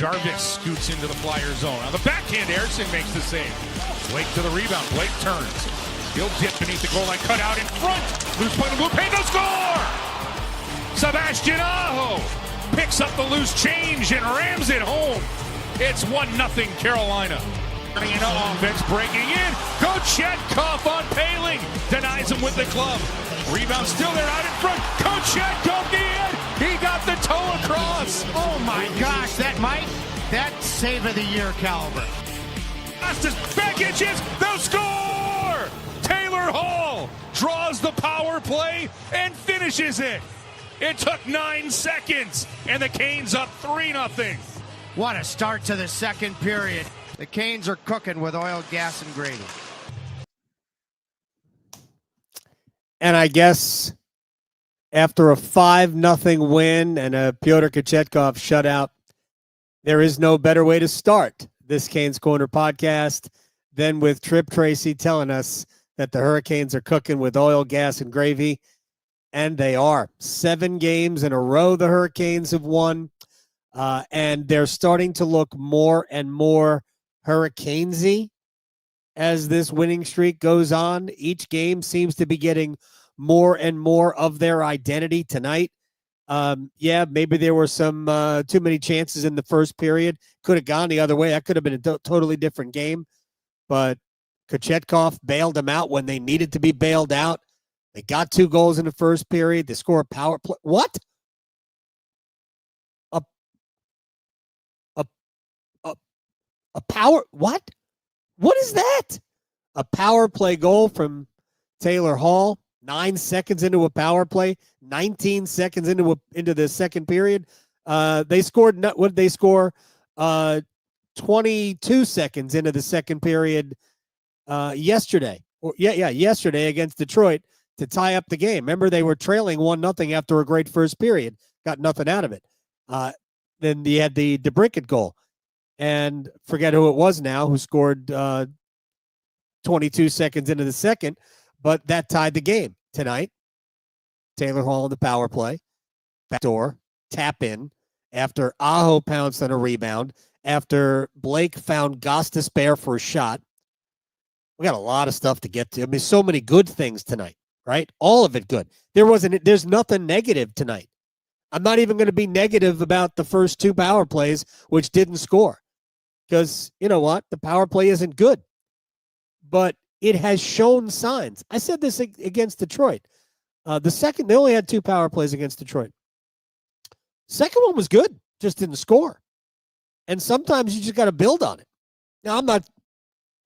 Jarvis scoots into the Flyer zone. On the backhand, Eriksson makes the save. Blake to the rebound. Blake turns. He'll dip beneath the goal line. Cut out in front. Loose point to Blue Paint. They'll score! Sebastian Aho picks up the loose change and rams it home. It's 1-0 Carolina. Turning into offense, breaking in. Kochetkov on Paling. Denies him with the glove. Rebound still there out in front. Kochetkov the end. He got the toe across. Oh my gosh, that's save of the year caliber. Fastest back inches. They'll score! Taylor Hall draws the power play and finishes it. It took 9 seconds, and the Canes up 3-0. What a start to the second period. The Canes are cooking with oil, gas, and gravy. And I guess after a 5-0 win and a Pyotr Kochetkov shutout, there is no better way to start this Canes Corner podcast than with Trip Tracy telling us that the Hurricanes are cooking with oil, gas, and gravy. And they are. 7 games in a row the Hurricanes have won. And they're starting to look more and more Hurricanes-y as this winning streak goes on. Each game seems to be getting more and more of their identity tonight. Maybe there were some too many chances in the first period. Could have gone the other way. That could have been a totally different game. But Kochetkov bailed them out when they needed to be bailed out. They got 2 goals in the first period. They score a power play. What? A power, what? What is that? A power play goal from Taylor Hall, 9 seconds into a power play, 19 seconds into the second period. They scored, what did they score? 22 seconds into the second period yesterday. Yesterday against Detroit to tie up the game. Remember, they were trailing 1-0 after a great first period. Got nothing out of it. Then you had the DeBrincat goal. And forget who it was now who scored 22 seconds into the second, but that tied the game tonight. Taylor Hall on the power play, backdoor, tap in, after Aho pounced on a rebound, after Blake found Gostisbehere for a shot. We got a lot of stuff to get to. I mean, so many good things tonight, right? All of it good. There's nothing negative tonight. I'm not even going to be negative about the first 2 power plays, which didn't score. Because, you know what? The power play isn't good. But it has shown signs. I said this against Detroit. They only had 2 power plays against Detroit. Second one was good, just didn't score. And sometimes you just got to build on it. Now, I'm not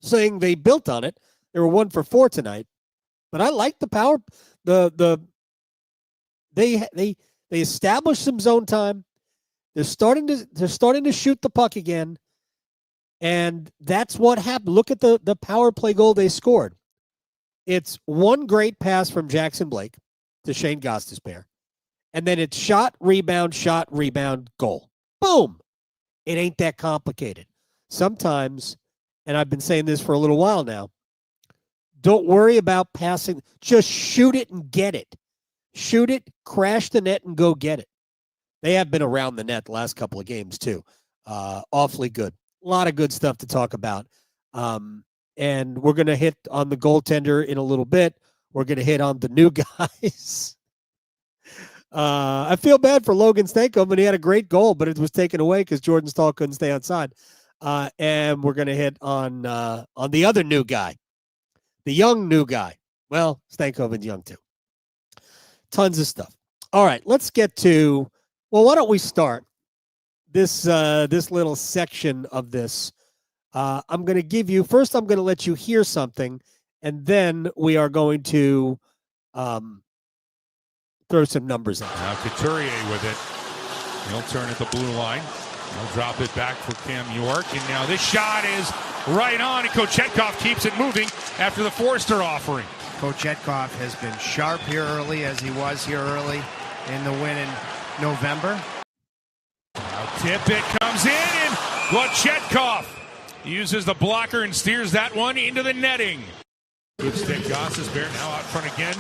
saying they built on it. They were 1 for 4 tonight. But I like the power. They established some zone time. They're starting to shoot the puck again. And that's what happened. Look at the power play goal they scored. It's one great pass from Jackson Blake to Shane Gostisbehere. And then it's shot, rebound, goal. Boom. It ain't that complicated. Sometimes, and I've been saying this for a little while now, don't worry about passing. Just shoot it and get it. Shoot it, crash the net, and go get it. They have been around the net the last couple of games, too. Awfully good. A lot of good stuff to talk about. And we're going to hit on the goaltender in a little bit. We're going to hit on the new guys. I feel bad for Logan Stankoven, and he had a great goal, but it was taken away because Jordan Staal couldn't stay outside. And we're going to hit on the other new guy, the young new guy. Well, Stankoven's young, too. Tons of stuff. All right, let's get to, well, why don't we start this little section of this. I'm going to give you, first I'm going to let you hear something, and then we are going to throw some numbers out. Now Couturier with it. He'll turn at the blue line. He'll drop it back for Cam York, and now this shot is right on, and Kochetkov keeps it moving after the Forster offering. Kochetkov has been sharp here early, as he was here early in the win in November. Now Tippett comes in, and Kochetkov uses the blocker and steers that one into the netting. Good stick, Gostisbehere now out front again.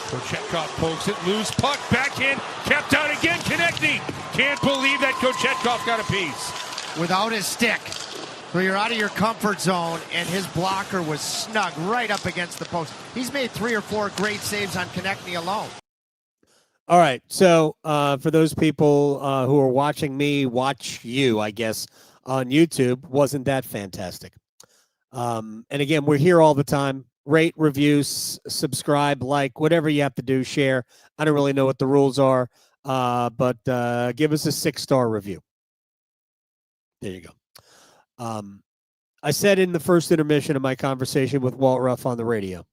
Kochetkov pokes it, loose puck, backhand, kept out again, connecting. Can't believe that Kochetkov got a piece. without his stick. So you're out of your comfort zone, and his blocker was snug right up against the post. He's made 3 or 4 great saves on Konechny alone. All right, so for those people who are watching me watch you, I guess, on YouTube, wasn't that fantastic? And again, we're here all the time. Rate, review, subscribe, like, whatever you have to do, share. I don't really know what the rules are, but give us a 6-star review. There you go. I said in the first intermission of my conversation with Walt Ruff on the radio,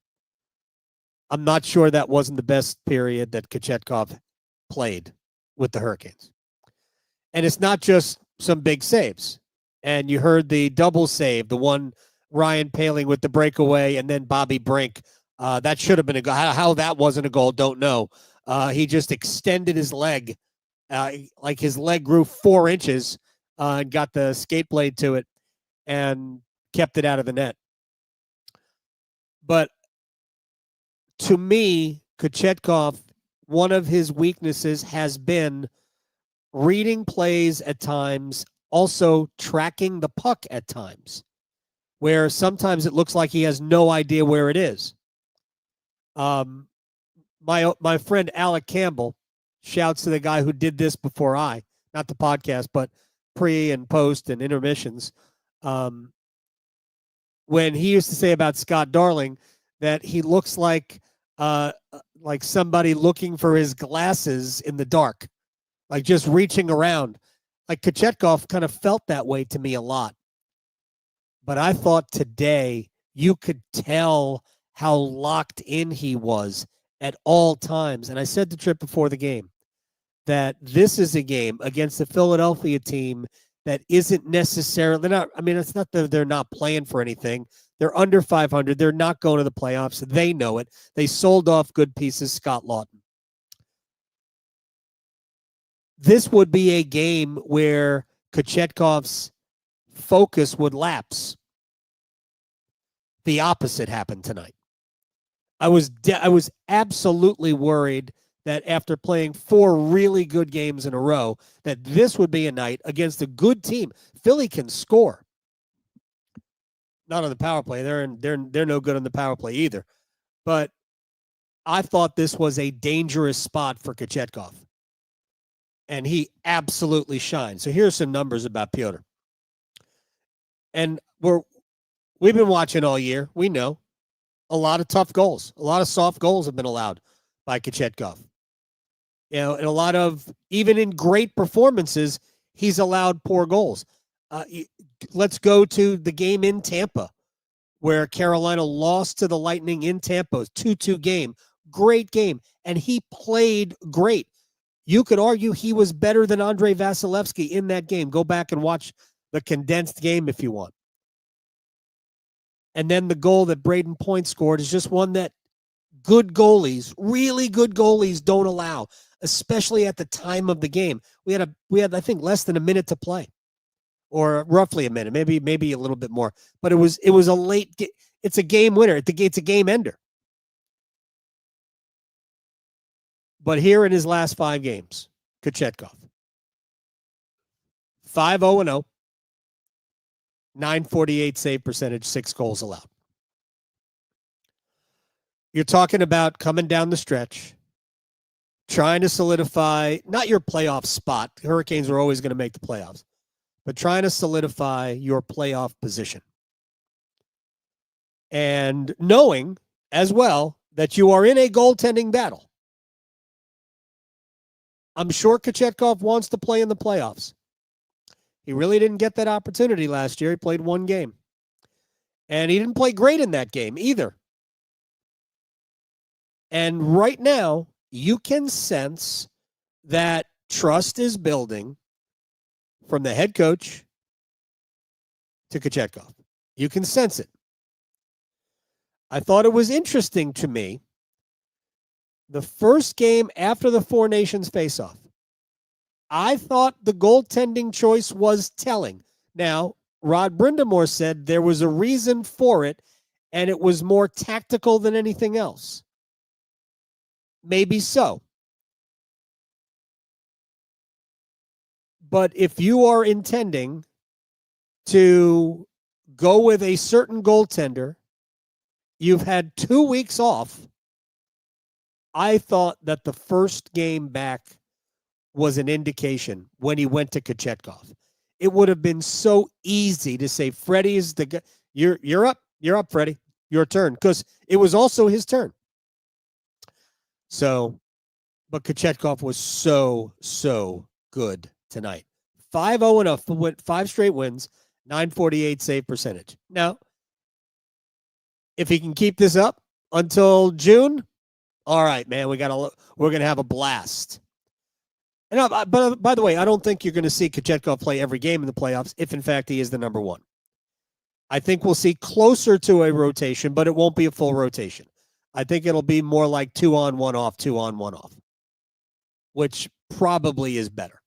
I'm not sure that wasn't the best period that Kochetkov played with the Hurricanes. And it's not just some big saves. And you heard the double save, the one Ryan Poehling with the breakaway, and then Bobby Brink. That should have been a goal. How that wasn't a goal, don't know. He just extended his leg, like his leg grew 4 inches, and got the skate blade to it and kept it out of the net. But to me, Kochetkov, one of his weaknesses has been reading plays at times, also tracking the puck at times, where sometimes it looks like he has no idea where it is. My friend Alec Campbell, shouts to the guy who did this before not the podcast, but pre and post and intermissions, when he used to say about Scott Darling that he looks like somebody looking for his glasses in the dark, like just reaching around. Like Kochetkov kind of felt that way to me a lot. But I thought today you could tell how locked in he was at all times. And I said to Trip before the game that this is a game against the Philadelphia team that isn't necessarily it's not that they're not playing for anything. They're under 500. They're not going to the playoffs. They know it. They sold off good pieces, Scott Lawton. This would be a game where Kochetkov's focus would lapse. The opposite happened tonight. I was absolutely worried that after playing 4 really good games in a row, that this would be a night against a good team. Philly can score. Not on the power play. They're no good on the power play either. But I thought this was a dangerous spot for Kochetkov. And he absolutely shined. So here's some numbers about Pyotr. And we've been watching all year. We know a lot of tough goals. A lot of soft goals have been allowed by Kochetkov. And a lot of, even in great performances, he's allowed poor goals. Let's go to the game in Tampa where Carolina lost to the Lightning in Tampa. 2-2 game. Great game. And he played great. You could argue he was better than Andrei Vasilevsky in that game. Go back and watch the condensed game if you want. And then the goal that Braden Point scored is just one that good goalies, really good goalies, don't allow, especially at the time of the game. We had I think less than a minute to play, or roughly a minute, maybe a little bit more. But it was a late. It's a game winner. It's a game ender. But here in his last 5 games, Kochetkov, 5-0-0, 948 save percentage, 6 goals allowed. You're talking about coming down the stretch, trying to solidify, not your playoff spot. The Hurricanes are always going to make the playoffs, but trying to solidify your playoff position. And knowing as well that you are in a goaltending battle. I'm sure Kochetkov wants to play in the playoffs. He really didn't get that opportunity last year. He played 1 game. And he didn't play great in that game either. And right now, you can sense that trust is building from the head coach to Kochetkov. You can sense it. I thought it was interesting to me, the first game after the Four Nations face-off, I thought the goaltending choice was telling. Now, Rod Brindamore said there was a reason for it, and it was more tactical than anything else. Maybe so. But if you are intending to go with a certain goaltender. You've had 2 weeks off. I thought that the first game back was an indication when he went to Kochetkov. It would have been so easy to say, Freddie is the guy. You're up. You're up, Freddie. Your turn. Because it was also his turn. So, but Kochetkov was so good tonight. 5-0 went 5 straight wins, 948 save percentage. Now, if he can keep this up until June, all right, man, we're gonna have a blast. And but by the way, I don't think you're going to see Kochetkov play every game in the playoffs if, in fact, he is the number one. I think we'll see closer to a rotation, but it won't be a full rotation. I think it'll be more like 2 on, 1 off, 2 on, 1 off, which probably is better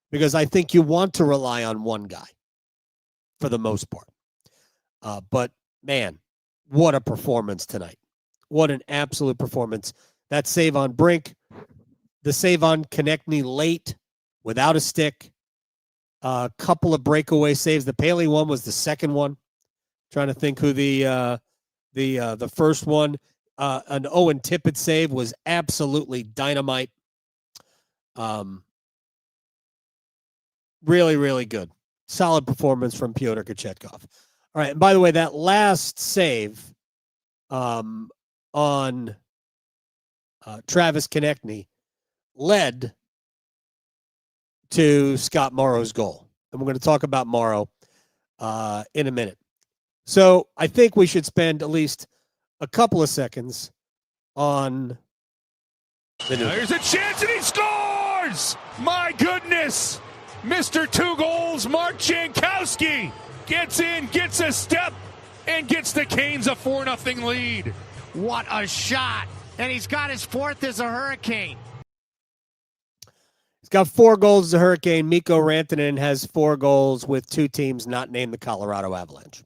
because I think you want to rely on one guy for the most part. But, man, what a performance tonight. What an absolute performance. That save on Brink, the save on Konechny late without a stick, a couple of breakaway saves. The Paley one was the second one. Trying to think who the first one. An Owen Tippett save was absolutely dynamite. Really, really good. Solid performance from Pyotr Kochetkov. All right, and by the way, that last save on Travis Konechny led to Scott Morrow's goal. And we're going to talk about Morrow in a minute. So I think we should spend at least a couple of seconds on the new. There's a chance and he scores! My goodness! Mr. 2 goals, Mark Jankowski gets in, gets a step, and gets the Canes a 4-0 lead. What a shot. And he's got his 4th as a Hurricane. He's got 4 goals as a Hurricane. Mikko Rantanen has 4 goals with 2 teams not named the Colorado Avalanche.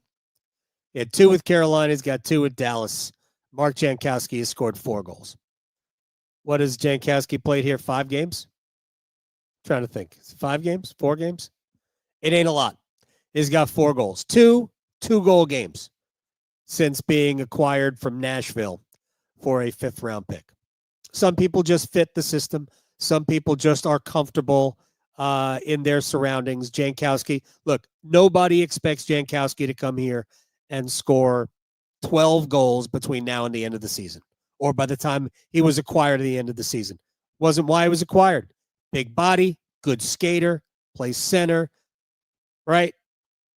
He had 2 with Carolina. He's got 2 with Dallas. Mark Jankowski has scored 4 goals. What has Jankowski played here? 5 games? I'm trying to think. 5 games? 4 games? It ain't a lot. He's got 4 goals. 2 2-goal games since being acquired from Nashville for a 5th-round pick. Some people just fit the system. Some people just are comfortable in their surroundings. Jankowski, look, nobody expects Jankowski to come here and score 12 goals between now and the end of the season, or by the time he was acquired at the end of the season. Wasn't why he was acquired. Big body, good skater, plays center, right?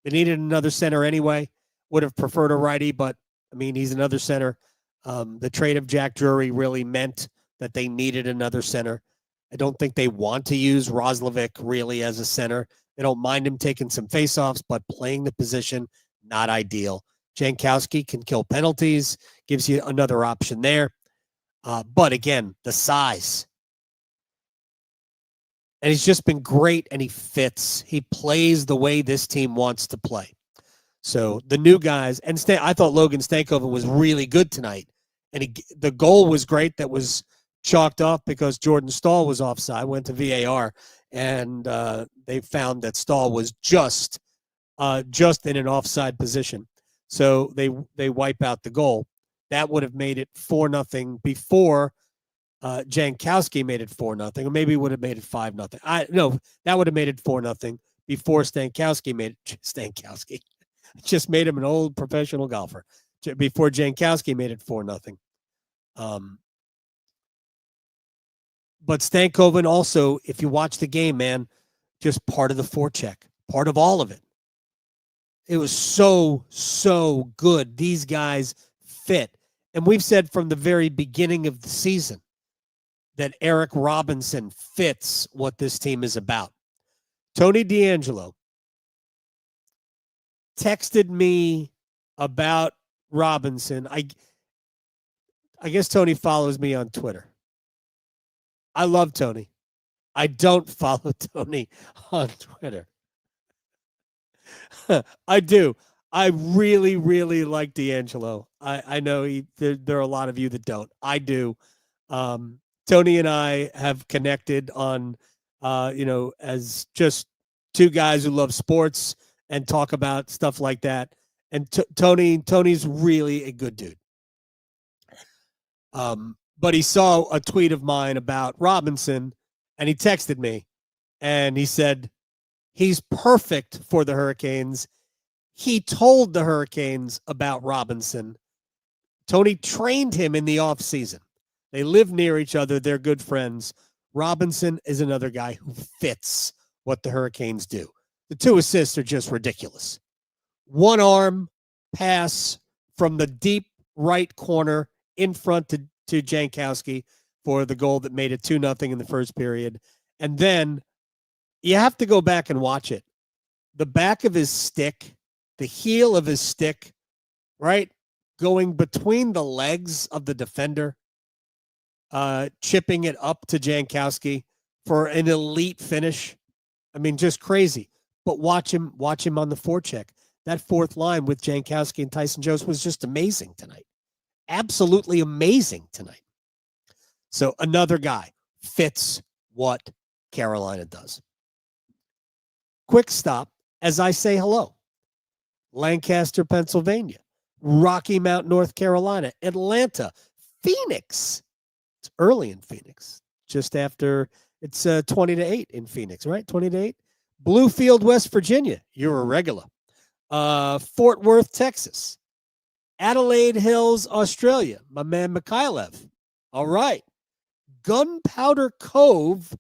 They needed another center anyway. Would have preferred a righty, but, I mean, he's another center. The trade of Jack Drury really meant that they needed another center. I don't think they want to use Roslovic really as a center. They don't mind him taking some faceoffs, but playing the position, not ideal. Jankowski can kill penalties, gives you another option there. But again, the size. And he's just been great, and he fits. He plays the way this team wants to play. So the new guys, and I thought Logan Stankoven was really good tonight. And the goal was great. That was chalked off because Jordan Staal was offside, went to VAR, and they found that Staal was just in an offside position. So they wipe out the goal. That would have made it 4-0 before Jankowski made it 4-0, or maybe would have made it 5-0. No, that would have made it 4-0 before Stankowski made it. Stankowski just made him an old professional golfer before Jankowski made it 4-0. But Stankoven also, if you watch the game, man, just part of the forecheck, part of all of it. It was so good. These guys fit. And we've said from the very beginning of the season that Eric Robinson fits what this team is about. Tony DeAngelo texted me about Robinson. I guess Tony follows me on Twitter. I love Tony. I don't follow Tony on Twitter. I do. I really, really like DeAngelo. I know there are a lot of you that don't. I do. Tony and I have connected on, as just 2 guys who love sports and talk about stuff like that. And Tony's really a good dude. But he saw a tweet of mine about Robinson, and he texted me, and he said, he's perfect for the Hurricanes. He told the Hurricanes about Robinson. Tony trained him in the offseason. They live near each other. They're good friends. Robinson is another guy who fits what the Hurricanes do. The 2 assists are just ridiculous. One arm pass from the deep right corner in front to Jankowski for the goal that made it 2-0 in the first period. And then you have to go back and watch it. The back of his stick, the heel of his stick, right, going between the legs of the defender, chipping it up to Jankowski for an elite finish. I mean, just crazy. But watch him on the forecheck. That fourth line with Jankowski and Tyson Jost was just amazing tonight. Absolutely amazing tonight. So another guy fits what Carolina does. Quick stop as I say hello. Lancaster, Pennsylvania, Rocky Mount, North Carolina, Atlanta, Phoenix. It's early in Phoenix, just after it's 20-8 in Phoenix, right? 20-8. Bluefield, West Virginia. You're a regular. Fort Worth, Texas. Adelaide Hills, Australia. My man Mikhailov. All right. Gunpowder Cove,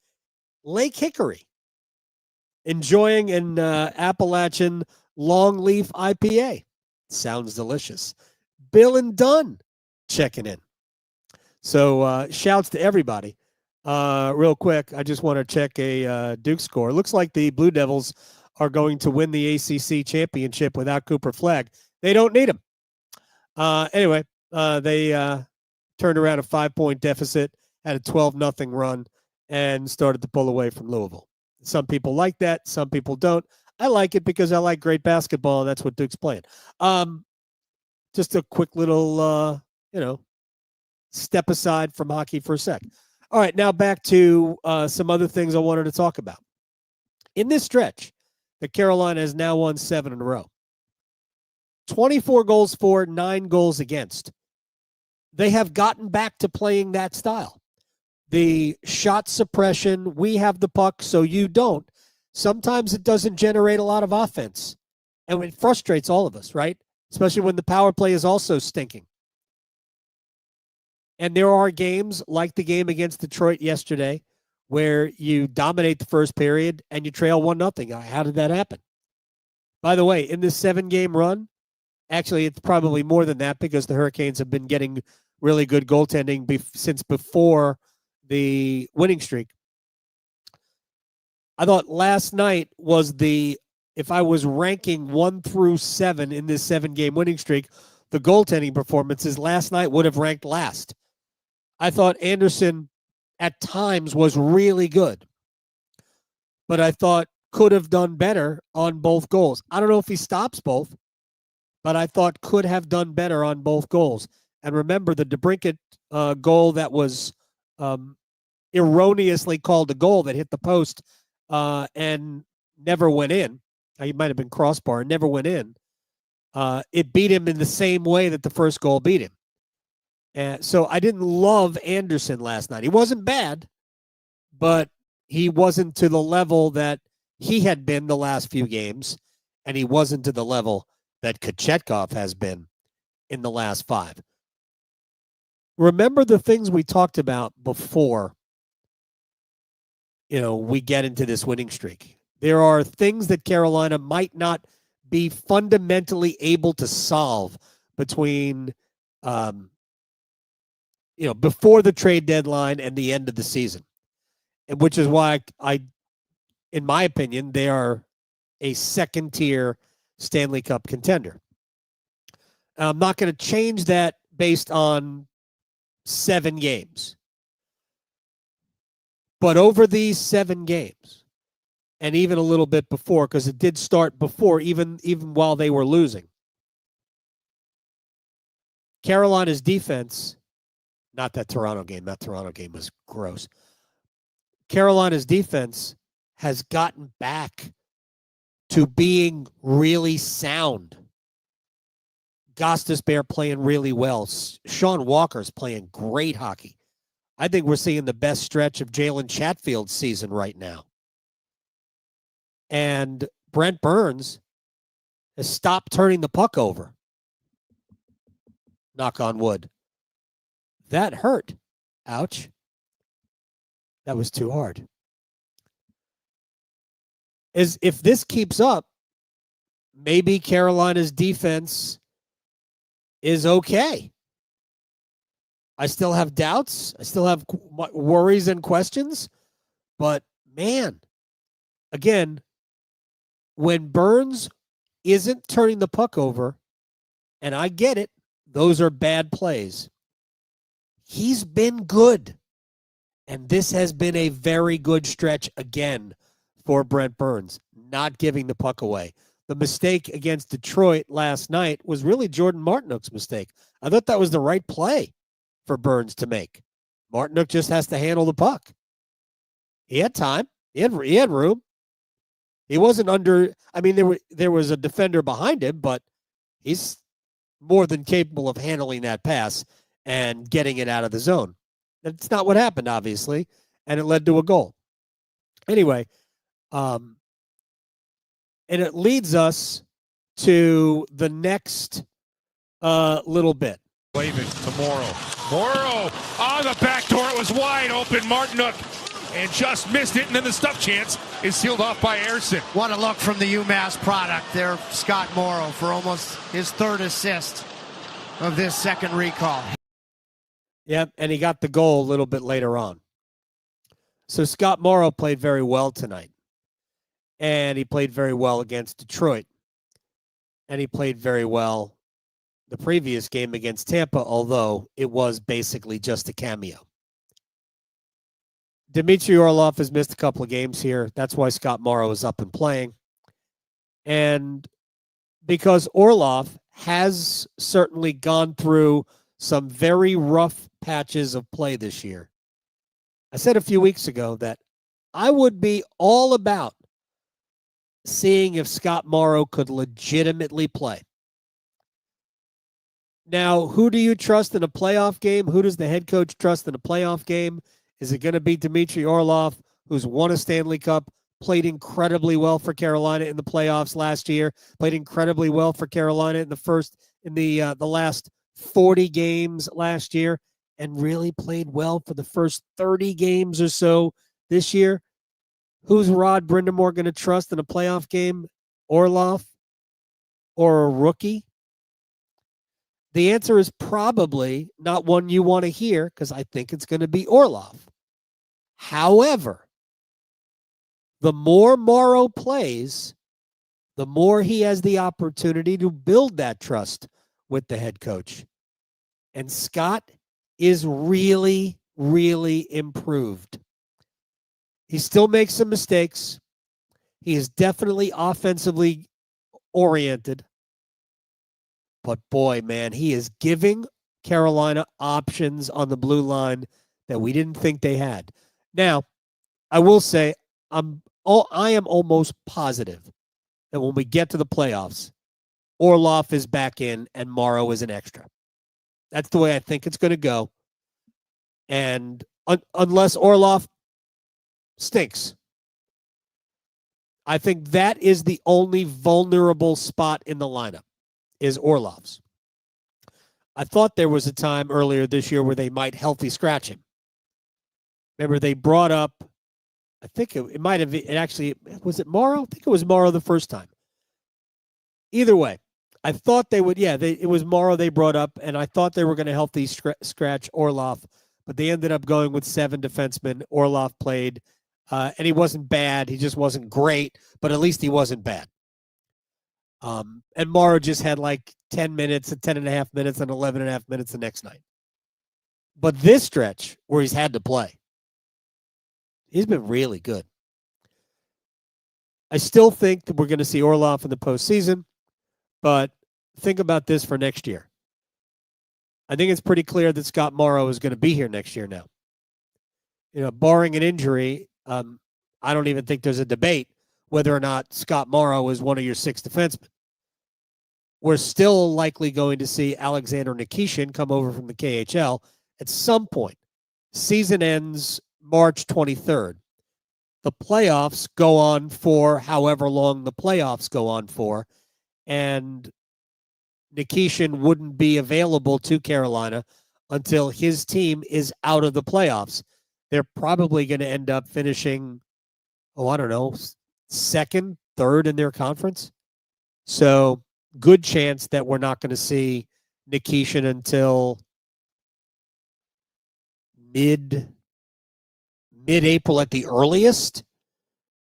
Lake Hickory. Enjoying an Appalachian longleaf IPA. Sounds delicious. Bill and Dunn checking in. So shouts to everybody. Real quick, I just want to check a Duke score. It looks like the Blue Devils are going to win the ACC championship without Cooper Flagg. They don't need him. Anyway, they turned around a 5-point deficit, had a 12-0 run, and started to pull away from Louisville. Some people like that. Some people don't. I like it because I like great basketball, and that's what Duke's playing. Just a quick little, step aside from hockey for a sec. All right, now back to some other things I wanted to talk about. In this stretch, the Carolina has now won 7 in a row. 24 goals for, 9 goals against. They have gotten back to playing that style. The shot suppression, we have the puck, so you don't. Sometimes it doesn't generate a lot of offense. And it frustrates all of us, right? Especially when the power play is also stinking. And there are games like the game against Detroit yesterday where you dominate the first period and you trail 1-0. How did that happen? By the way, in this 7-game run, actually it's probably more than that because the Hurricanes have been getting really good goaltending since before the winning streak. I thought last night was if I was ranking 1 through 7 in this 7-game winning streak, the goaltending performances last night would have ranked last. I thought Anderson at times was really good, but I thought could have done better on both goals. I don't know if he stops both, but I thought could have done better on both goals. And remember the DeBrincat goal that was erroneously called a goal that hit the post and never went in. He might have been crossbar and never went in. It beat him in the same way that the first goal beat him. So I didn't love Anderson last night. He wasn't bad, but he wasn't to the level that he had been the last few games, and he wasn't to the level that Kochetkov has been in the last 5. Remember the things we talked about before, we get into this winning streak. There are things that Carolina might not be fundamentally able to solve between before the trade deadline and the end of the season. And which is why in my opinion, they are a second-tier Stanley Cup contender. I'm not going to change that based on 7 games. But over these 7 games, and even a little bit before, because it did start before, even while they were losing, Carolina's defense, not that Toronto game. That Toronto game was gross. Carolina's defense has gotten back to being really sound. Gostisbehere playing really well. Sean Walker's playing great hockey. I think we're seeing the best stretch of Jalen Chatfield's season right now. And Brent Burns has stopped turning the puck over. Knock on wood. That hurt. Ouch. That was too hard. If this keeps up, maybe Carolina's defense is okay. I still have doubts. I still have worries and questions. But, man, again, when Burns isn't turning the puck over, and I get it, those are bad plays, he's been good. And this has been a very good stretch again for Brent Burns, not giving the puck away. The mistake against Detroit last night was really Jordan Martinook's mistake. I thought that was the right play for Burns to make. Martinook just has to handle the puck. He had time. He had room. He wasn't under. I mean, there was a defender behind him, but he's more than capable of handling that pass and getting it out of the zone. That's not what happened, obviously, and it led to a goal. Anyway, and it leads us to the next little bit. Waving to Morrow. Morrow on the back door. It was wide open. Martinook and just missed it. And then the stuff chance is sealed off by Ersson. What a look from the UMass product there, Scott Morrow, for almost his third assist of this second recall. Yep, and he got the goal a little bit later on. So Scott Morrow played very well tonight. And he played very well against Detroit. And he played very well the previous game against Tampa, although it was basically just a cameo. Dmitry Orlov has missed a couple of games here. That's why Scott Morrow is up and playing. And because Orlov has certainly gone through some very rough patches of play this year. I said a few weeks ago that I would be all about seeing if Scott Morrow could legitimately play. Now, who do you trust in a playoff game? Who does the head coach trust in a playoff game? Is it going to be Dmitry Orlov, who's won a Stanley Cup, played incredibly well for Carolina in the playoffs last year, played incredibly well for Carolina in the last 40 games last year, and really played well for the first 30 games or so this year? Who's Rod Brindamore going to trust in a playoff game? Orlov or a rookie? The answer is probably not one you want to hear, because I think it's going to be Orlov. However, the more Morrow plays, the more he has the opportunity to build that trust with the head coach. And Scott is really, really improved. He still makes some mistakes. He is definitely offensively oriented. But boy, man, he is giving Carolina options on the blue line that we didn't think they had. Now, I will say I am almost positive that when we get to the playoffs, Orlov is back in and Morrow is an extra. That's the way I think it's going to go. And unless Orlov stinks, I think that is the only vulnerable spot in the lineup, is Orlov's. I thought there was a time earlier this year where they might healthy scratch him. Remember, they brought up, I think it might have, it actually, was it Morrow? I think it was Morrow the first time. Either way, I thought they would, it was Morrow they brought up, and I thought they were going to healthy scratch Orlov, but they ended up going with 7 defensemen. Orlov played, and he wasn't bad. He just wasn't great, but at least he wasn't bad. And Morrow just had like 10 minutes, 10 and a half minutes, and 11 and a half minutes the next night. But this stretch where he's had to play, he's been really good. I still think that we're going to see Orlov in the postseason, but think about this for next year. I think it's pretty clear that Scott Morrow is going to be here next year now. You know, barring an injury, I don't even think there's a debate whether or not Scott Morrow is one of your 6 defensemen. We're still likely going to see Alexander Nikishin come over from the KHL at some point. Season ends March 23rd. The playoffs go on for however long the playoffs go on for, and Nikishin wouldn't be available to Carolina until his team is out of the playoffs. They're probably going to end up finishing, I don't know, 2nd, 3rd in their conference. So good chance that we're not going to see Nikishin until mid-April at the earliest.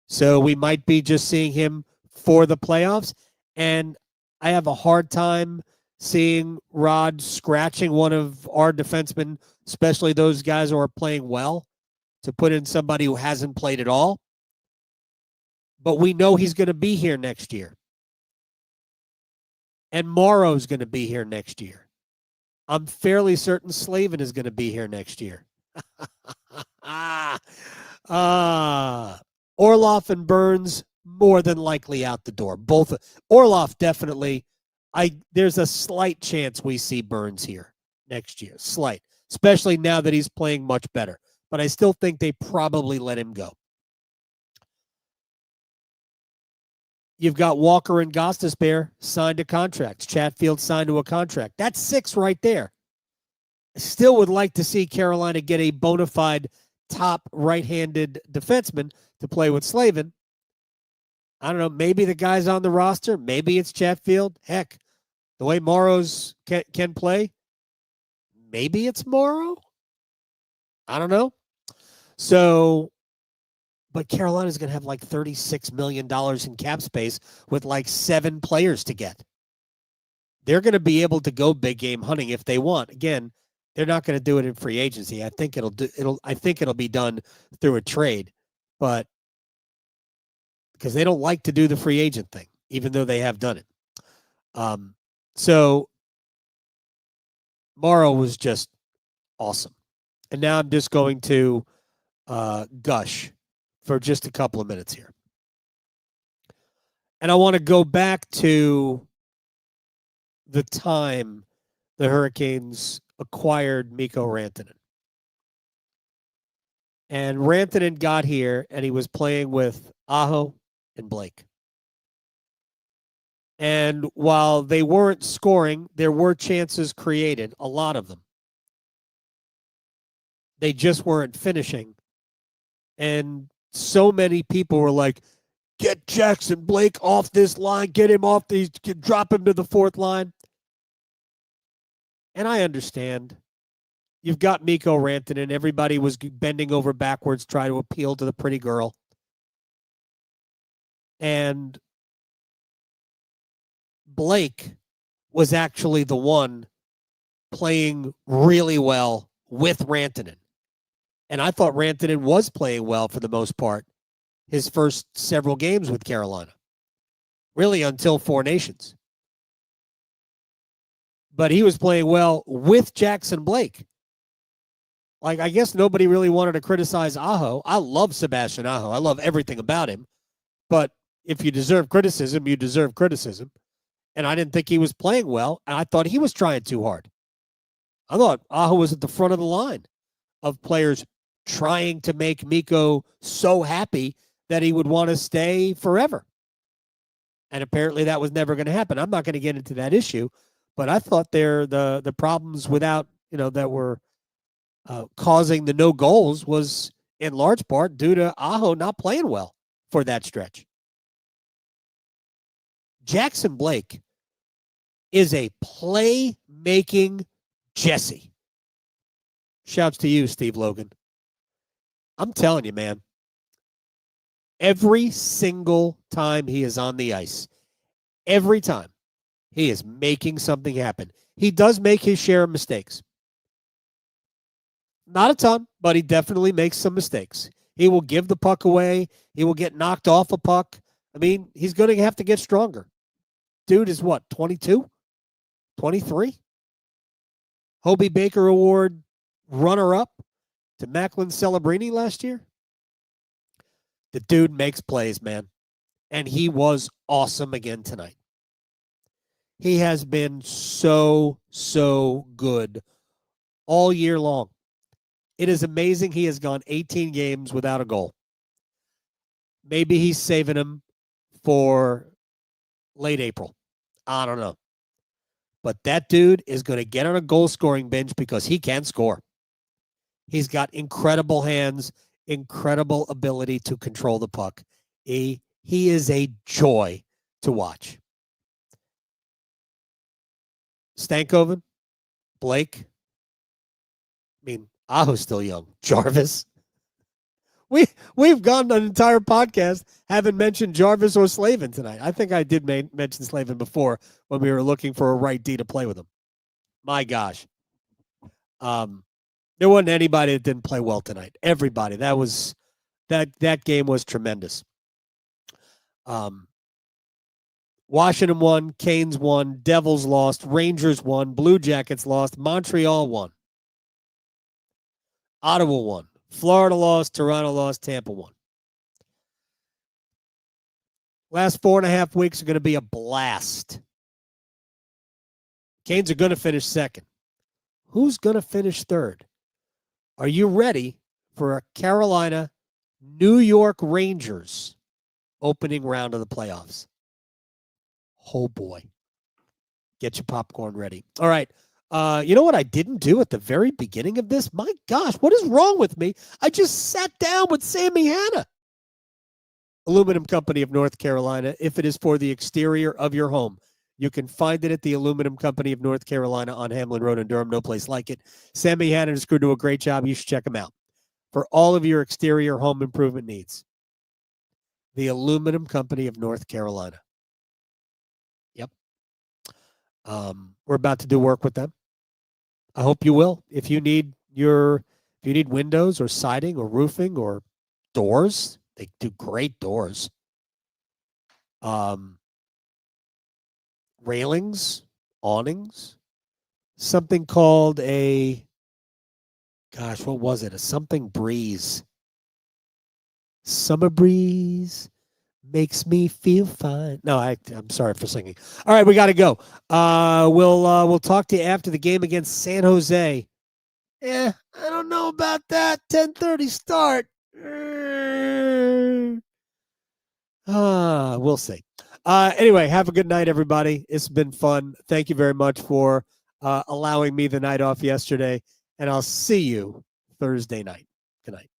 So we might be just seeing him for the playoffs. And I have a hard time seeing Rod scratching one of our defensemen, especially those guys who are playing well, to put in somebody who hasn't played at all. But we know he's going to be here next year. And Morrow's going to be here next year. I'm fairly certain Slavin is going to be here next year. Orlov and Burns more than likely out the door. Both Orlov definitely. There's a slight chance we see Burns here next year. Slight, especially now that he's playing much better. But I still think they probably let him go. You've got Walker and Gostisbehere signed to contracts. Chatfield signed to a contract. That's 6 right there. I still would like to see Carolina get a bona fide top right-handed defenseman to play with Slavin. I don't know. Maybe the guy's on the roster. Maybe it's Chatfield. Heck, the way Morrow's can play, maybe it's Morrow. I don't know. So, but Carolina's going to have like $36 million in cap space with like 7 players to get. They're going to be able to go big game hunting if they want. Again, they're not going to do it in free agency. I think it'll be done through a trade, but because they don't like to do the free agent thing, even though they have done it. So Morrow was just awesome. And now I'm just going to gush for just a couple of minutes here. And I want to go back to the time the Hurricanes acquired Mikko Rantanen. And Rantanen got here, and he was playing with Aho and Blake. And while they weren't scoring, there were chances created, a lot of them. They just weren't finishing. And so many people were like, get Jackson Blake off this line, get him off these, drop him to the 4th line. And I understand. You've got Mikko Rantanen. Everybody was bending over backwards trying to appeal to the pretty girl. And Blake was actually the one playing really well with Rantanen. And I thought Rantanen was playing well for the most part his first several games with Carolina. Really until 4 Nations. But he was playing well with Jackson Blake. Like, I guess nobody really wanted to criticize Aho. I love Sebastian Aho. I love everything about him. But if you deserve criticism, you deserve criticism. And I didn't think he was playing well. And I thought he was trying too hard. I thought Aho was at the front of the line of players trying to make Mikko so happy that he would want to stay forever. And apparently that was never going to happen. I'm not going to get into that issue. But I thought the problems without, that were causing the no goals was in large part due to Aho not playing well for that stretch. Jackson Blake is a play-making Jesse. Shouts to you, Steve Logan. I'm telling you, man. Every single time he is on the ice, every time, he is making something happen. He does make his share of mistakes. Not a ton, but he definitely makes some mistakes. He will give the puck away. He will get knocked off a puck. I mean, he's going to have to get stronger. Dude is what, 22? 23? Hobie Baker Award runner-up to Macklin Celebrini last year. The dude makes plays, man. and he was awesome again tonight. He has been so good all year long. It is amazing he has gone 18 games without a goal. Maybe he's saving them for late April. I don't know. But that dude is going to get on a goal-scoring bench because he can score. He's got incredible hands, incredible ability to control the puck. He is a joy to watch. Stankoven, Blake. I mean, Aho's still young. Jarvis. We've gone an entire podcast haven't mentioned Jarvis or Slavin tonight. I think I did mention Slavin before when we were looking for a right D to play with him. My gosh. There wasn't anybody that didn't play well tonight. Everybody. That game was tremendous. Washington won, Canes won, Devils lost, Rangers won, Blue Jackets lost, Montreal won. Ottawa won. Florida lost, Toronto lost, Tampa won. Last 4.5 weeks are going to be a blast. Canes are going to finish second. Who's going to finish third? Are you ready for a Carolina, New York Rangers opening round of the playoffs? Oh, boy. Get your popcorn ready. All right. You know what I didn't do at the very beginning of this? My gosh, what is wrong with me? I just sat down with Sammy Hanna. Aluminum Company of North Carolina. If it is for the exterior of your home, you can find it at the Aluminum Company of North Carolina on Hamlin Road in Durham. No place like it. Sammy Hanna and his crew do a great job. You should check them out for all of your exterior home improvement needs. The Aluminum Company of North Carolina. Yep. We're about to do work with them. I hope you will. If you need windows or siding or roofing or doors, they do great doors. Railings, awnings, something called what was it? A something breeze. Summer breeze makes me feel fine. No, I'm sorry for singing. All right, we got to go. We'll talk to you after the game against San Jose. I don't know about that. 10:30 start. We'll see. Anyway, have a good night, everybody. It's been fun. Thank you very much for allowing me the night off yesterday, and I'll see you Thursday night. Good night.